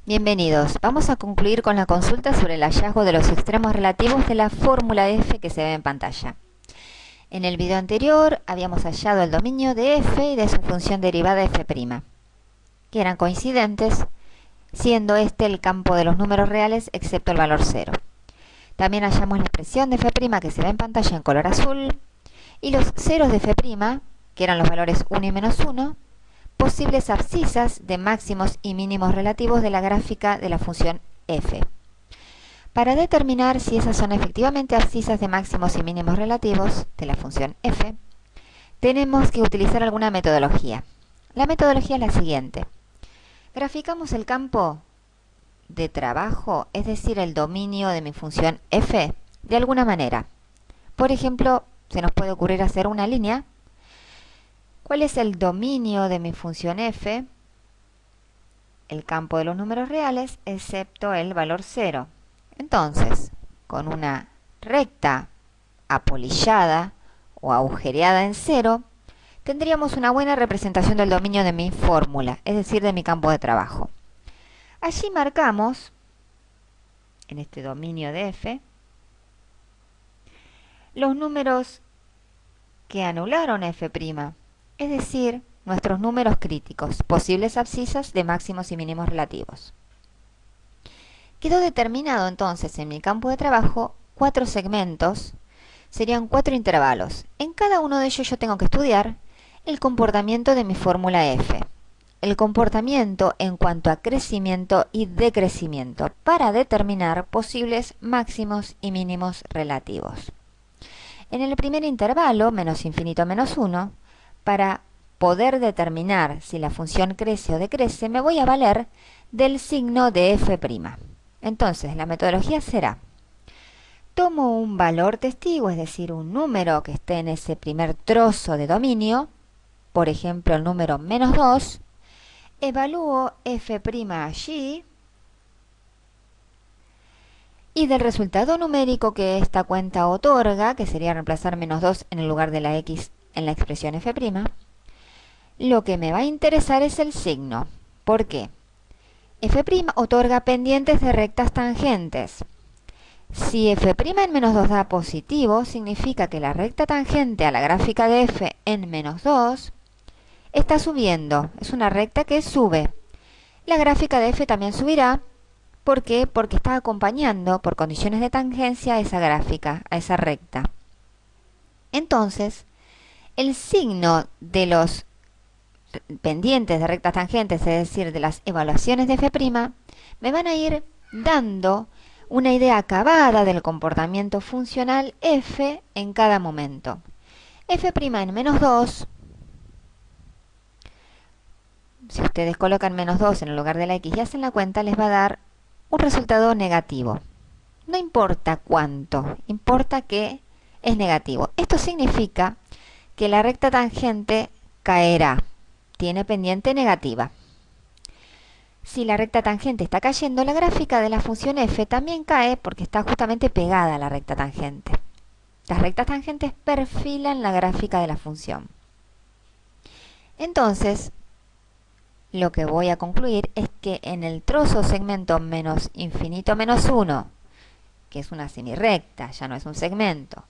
Bienvenidos. Vamos a concluir con la consulta sobre el hallazgo de los extremos relativos de la fórmula f que se ve en pantalla. En el video anterior habíamos hallado el dominio de f y de su función derivada f', que eran coincidentes, siendo este el campo de los números reales excepto el valor 0. También hallamos la expresión de f' que se ve en pantalla en color azul y los ceros de f', que eran los valores 1 y menos 1, posibles abscisas de máximos y mínimos relativos de la gráfica de la función f. Para determinar si esas son efectivamente abscisas de máximos y mínimos relativos de la función f, tenemos que utilizar alguna metodología. La metodología es la siguiente. Graficamos el campo de trabajo, es decir, el dominio de mi función f, de alguna manera. Por ejemplo, se nos puede ocurrir hacer una línea. ¿Cuál es el dominio de mi función f? El campo de los números reales, excepto el valor 0. Entonces, con una recta apolillada o agujereada en 0, tendríamos una buena representación del dominio de mi fórmula, es decir, de mi campo de trabajo. Allí marcamos, en este dominio de f, los números que anularon f', es decir, nuestros números críticos, posibles abscisas de máximos y mínimos relativos. Quedó determinado entonces en mi campo de trabajo 4 segmentos, serían 4 intervalos. En cada uno de ellos yo tengo que estudiar el comportamiento de mi fórmula f, el comportamiento en cuanto a crecimiento y decrecimiento, para determinar posibles máximos y mínimos relativos. En el primer intervalo, menos infinito menos 1, para poder determinar si la función crece o decrece, me voy a valer del signo de f'. Entonces, la metodología será: tomo un valor testigo, es decir, un número que esté en ese primer trozo de dominio, por ejemplo, el número menos 2, evalúo f' allí, y del resultado numérico que esta cuenta otorga, que sería reemplazar menos 2 en el lugar de la x en la expresión f', lo que me va a interesar es el signo. ¿Por qué? f' otorga pendientes de rectas tangentes. Si f' en menos 2 da positivo, significa que la recta tangente a la gráfica de f en menos 2 está subiendo. Es una recta que sube. La gráfica de f también subirá. ¿Por qué? Porque está acompañando por condiciones de tangencia a esa gráfica, a esa recta. Entonces, el signo de los pendientes de rectas tangentes, es decir, de las evaluaciones de f', me van a ir dando una idea acabada del comportamiento funcional f en cada momento. f' en menos 2, si ustedes colocan menos 2 en el lugar de la x y hacen la cuenta, les va a dar un resultado negativo. No importa cuánto, importa que es negativo. Esto significa que la recta tangente caerá, tiene pendiente negativa. Si la recta tangente está cayendo, la gráfica de la función f también cae porque está justamente pegada a la recta tangente. Las rectas tangentes perfilan la gráfica de la función. Entonces, lo que voy a concluir es que en el trozo segmento menos infinito menos 1, que es una semirrecta, ya no es un segmento,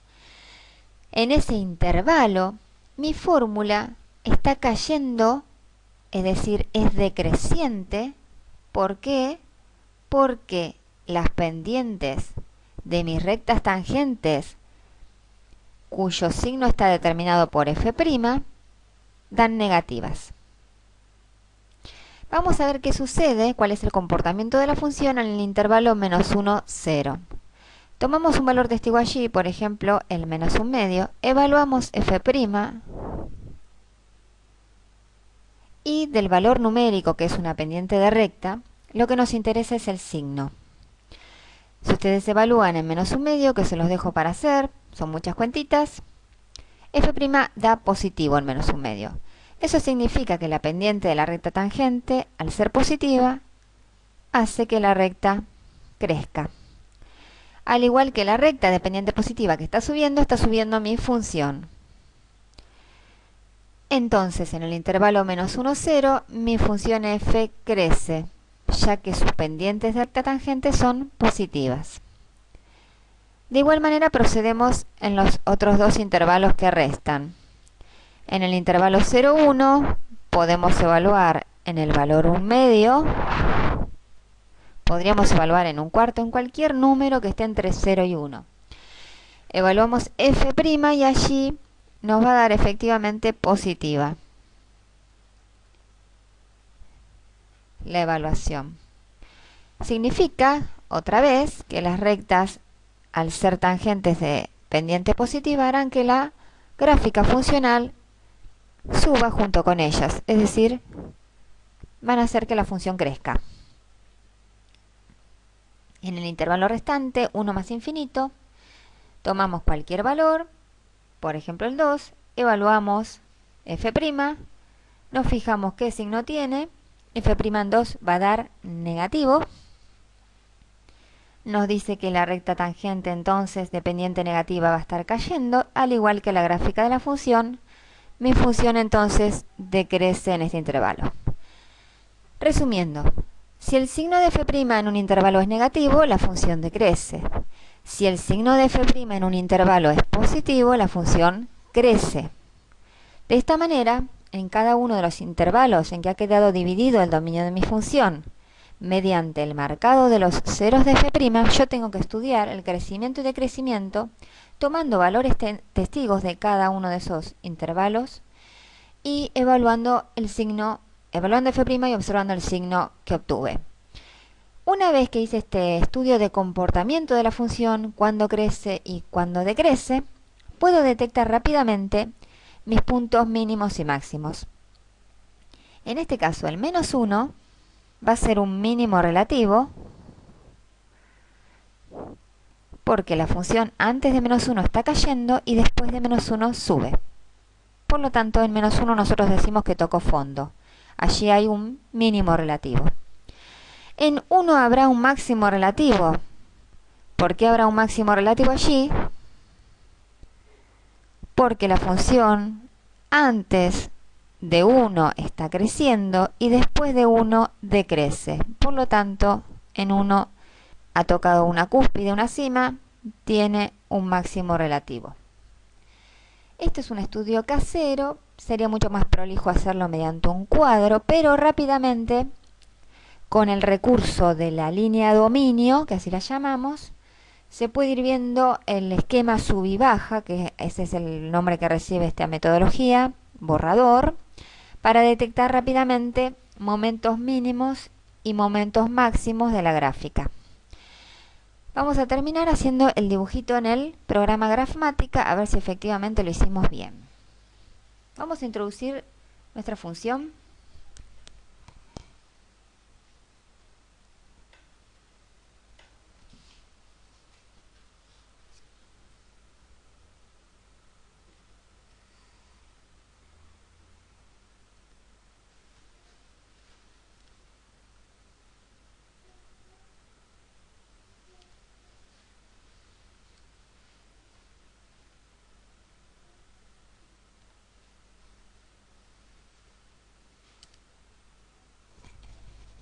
en ese intervalo, mi fórmula está cayendo, es decir, es decreciente. ¿Por qué? Porque las pendientes de mis rectas tangentes, cuyo signo está determinado por f', dan negativas. Vamos a ver qué sucede, cuál es el comportamiento de la función en el intervalo menos 1, 0. Tomamos un valor testigo allí, por ejemplo, el menos 1 medio, evaluamos f', y del valor numérico, que es una pendiente de recta, lo que nos interesa es el signo. Si ustedes evalúan en menos 1 medio, que se los dejo para hacer, son muchas cuentitas, f' da positivo en menos 1 medio. Eso significa que la pendiente de la recta tangente, al ser positiva, hace que la recta crezca. Al igual que la recta de pendiente positiva que está subiendo mi función. Entonces, en el intervalo menos 1, 0, mi función f crece, ya que sus pendientes de recta tangente son positivas. De igual manera procedemos en los otros dos intervalos que restan. En el intervalo 0, 1 podemos evaluar en el valor 1/2, podríamos evaluar en 1/4, en cualquier número que esté entre 0 y 1. Evaluamos f' y allí nos va a dar efectivamente positiva la evaluación. Significa, otra vez, que las rectas, al ser tangentes de pendiente positiva, harán que la gráfica funcional suba junto con ellas, es decir, van a hacer que la función crezca. En el intervalo restante, 1 más infinito, tomamos cualquier valor, por ejemplo el 2, evaluamos f', nos fijamos qué signo tiene, f' en 2 va a dar negativo, nos dice que la recta tangente entonces de pendiente negativa va a estar cayendo, al igual que la gráfica de la función. Mi función entonces decrece en este intervalo. Resumiendo, si el signo de f' en un intervalo es negativo, la función decrece. Si el signo de f' en un intervalo es positivo, la función crece. De esta manera, en cada uno de los intervalos en que ha quedado dividido el dominio de mi función, mediante el marcado de los ceros de f', yo tengo que estudiar el crecimiento y decrecimiento tomando valores testigos de cada uno de esos intervalos y evaluando el signo, evaluando f' y observando el signo que obtuve. Una vez que hice este estudio de comportamiento de la función, cuando crece y cuando decrece, puedo detectar rápidamente mis puntos mínimos y máximos. En este caso, el -1 va a ser un mínimo relativo, porque la función antes de -1 está cayendo y después de -1 sube. Por lo tanto, en -1 nosotros decimos que tocó fondo. Allí hay un mínimo relativo. En 1 habrá un máximo relativo. ¿Por qué habrá un máximo relativo allí? Porque la función antes de 1 está creciendo y después de 1 decrece. Por lo tanto, en 1 ha tocado una cúspide, una cima, tiene un máximo relativo. Este es un estudio casero, sería mucho más prolijo hacerlo mediante un cuadro, pero rápidamente, con el recurso de la línea dominio, que así la llamamos, se puede ir viendo el esquema sub y baja, que ese es el nombre que recibe esta metodología, borrador, para detectar rápidamente momentos mínimos y momentos máximos de la gráfica. Vamos a terminar haciendo el dibujito en el programa Grafmática, a ver si efectivamente lo hicimos bien. Vamos a introducir nuestra función.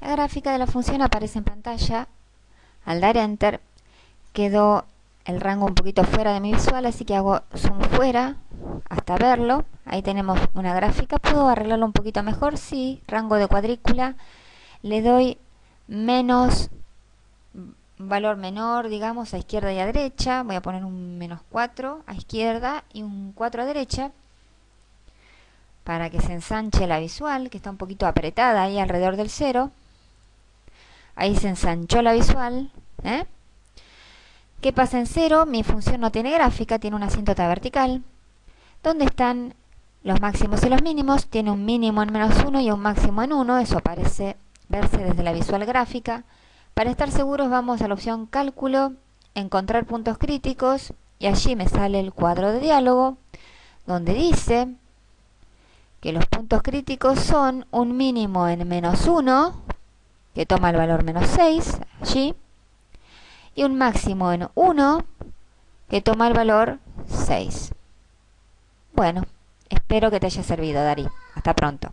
La gráfica de la función aparece en pantalla. Al dar Enter, quedó el rango un poquito fuera de mi visual, así que hago zoom fuera hasta verlo. Ahí tenemos una gráfica. ¿Puedo arreglarlo un poquito mejor? Sí, rango de cuadrícula. Le doy menos, valor menor, digamos, a izquierda y a derecha. Voy a poner un -4 a izquierda y un 4 a derecha, para que se ensanche la visual, que está un poquito apretada ahí alrededor del 0. Ahí se ensanchó la visual. ¿Qué pasa en 0? Mi función no tiene gráfica, tiene una asíntota vertical. ¿Dónde están los máximos y los mínimos? Tiene un mínimo en -1 y un máximo en 1. Eso parece verse desde la visual gráfica. Para estar seguros vamos a la opción Cálculo, Encontrar puntos críticos, y allí me sale el cuadro de diálogo, donde dice que los puntos críticos son un mínimo en -1, que toma el valor -6, allí, y un máximo en 1, que toma el valor 6. Bueno, espero que te haya servido, Darí. Hasta pronto.